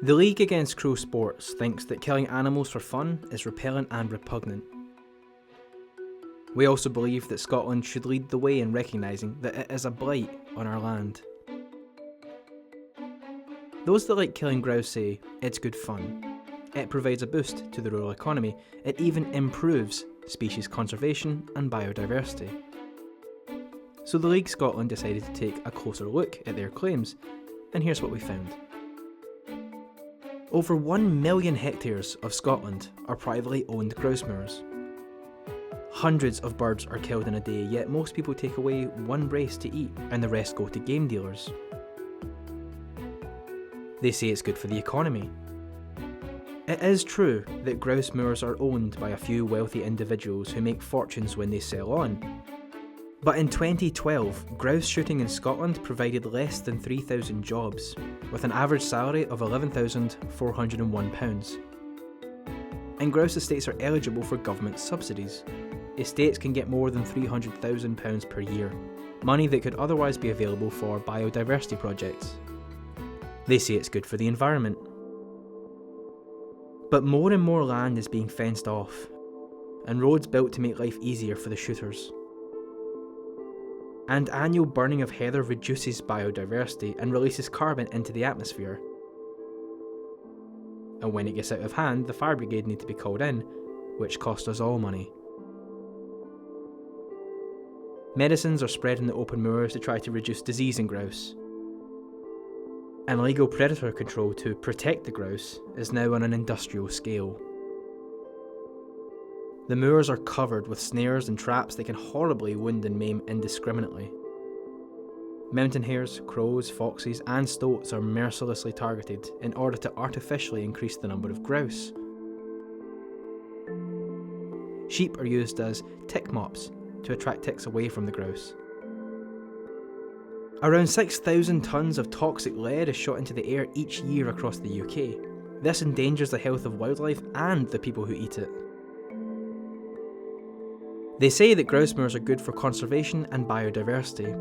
The League Against Cruel Sports thinks that killing animals for fun is repellent and repugnant. We also believe that Scotland should lead the way in recognising that it is a blight on our land. Those that like killing grouse say it's good fun. It provides a boost to the rural economy. It even improves species conservation and biodiversity. So the League Scotland decided to take a closer look at their claims, and here's what we found. Over 1 million hectares of Scotland are privately owned grouse moors. Hundreds of birds are killed in a day, yet most people take away one brace to eat and the rest go to game dealers. They say it's good for the economy. It is true that grouse moors are owned by a few wealthy individuals who make fortunes when they sell on. But in 2012, grouse shooting in Scotland provided less than 3,000 jobs, with an average salary of £11,401. And grouse estates are eligible for government subsidies. Estates can get more than £300,000 per year, money that could otherwise be available for biodiversity projects. They say it's good for the environment. But more and more land is being fenced off, and roads built to make life easier for the shooters. And annual burning of heather reduces biodiversity and releases carbon into the atmosphere. And when it gets out of hand, the fire brigade need to be called in, which costs us all money. Medicines are spread in the open moors to try to reduce disease in grouse. And legal predator control to protect the grouse is now on an industrial scale. The moors are covered with snares and traps that can horribly wound and maim indiscriminately. Mountain hares, crows, foxes and stoats are mercilessly targeted in order to artificially increase the number of grouse. Sheep are used as tick mops to attract ticks away from the grouse. Around 6,000 tonnes of toxic lead is shot into the air each year across the UK. This endangers the health of wildlife and the people who eat it. They say that grouse moors are good for conservation and biodiversity.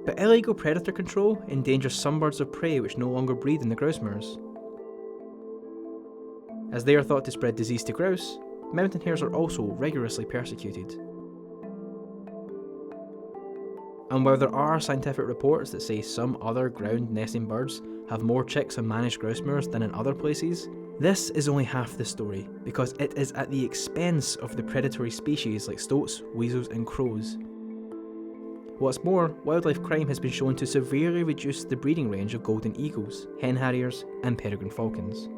But illegal predator control endangers some birds of prey which no longer breed in the grouse moors. As they are thought to spread disease to grouse, mountain hares are also rigorously persecuted. And while there are scientific reports that say some other ground nesting birds have more chicks on managed grouse moors than in other places, this is only half the story, because it is at the expense of the predatory species like stoats, weasels and crows. What's more, wildlife crime has been shown to severely reduce the breeding range of golden eagles, hen harriers and peregrine falcons.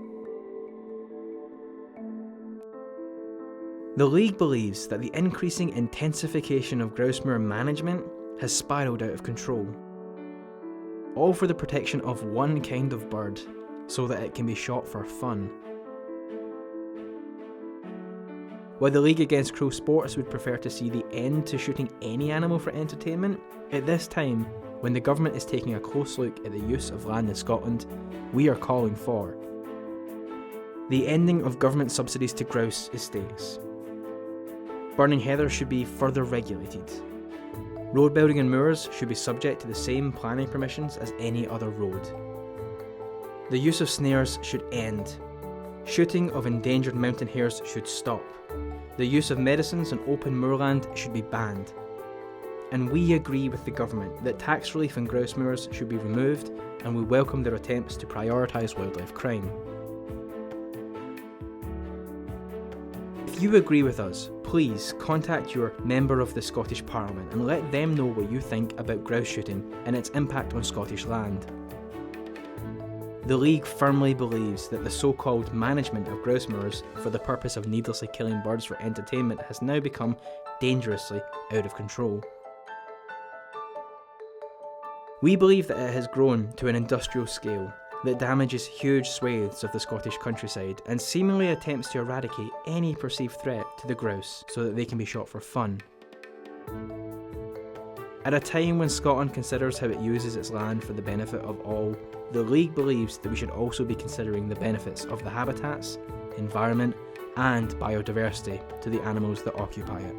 The League believes that the increasing intensification of grouse moor management has spiralled out of control, all for the protection of one kind of bird, so that it can be shot for fun. While the League Against Cruel Sports would prefer to see the end to shooting any animal for entertainment, at this time, when the government is taking a close look at the use of land in Scotland, we are calling for the ending of government subsidies to grouse estates. Burning heather should be further regulated. Road building in moors should be subject to the same planning permissions as any other road. The use of snares should end. Shooting of endangered mountain hares should stop. The use of medicines on open moorland should be banned. And we agree with the government that tax relief on grouse moors should be removed, and we welcome their attempts to prioritise wildlife crime. If you agree with us, please contact your member of the Scottish Parliament and let them know what you think about grouse shooting and its impact on Scottish land. The League firmly believes that the so-called management of grouse moors for the purpose of needlessly killing birds for entertainment has now become dangerously out of control. We believe that it has grown to an industrial scale that damages huge swathes of the Scottish countryside and seemingly attempts to eradicate any perceived threat to the grouse so that they can be shot for fun. At a time when Scotland considers how it uses its land for the benefit of all, the League believes that we should also be considering the benefits of the habitats, environment and biodiversity to the animals that occupy it.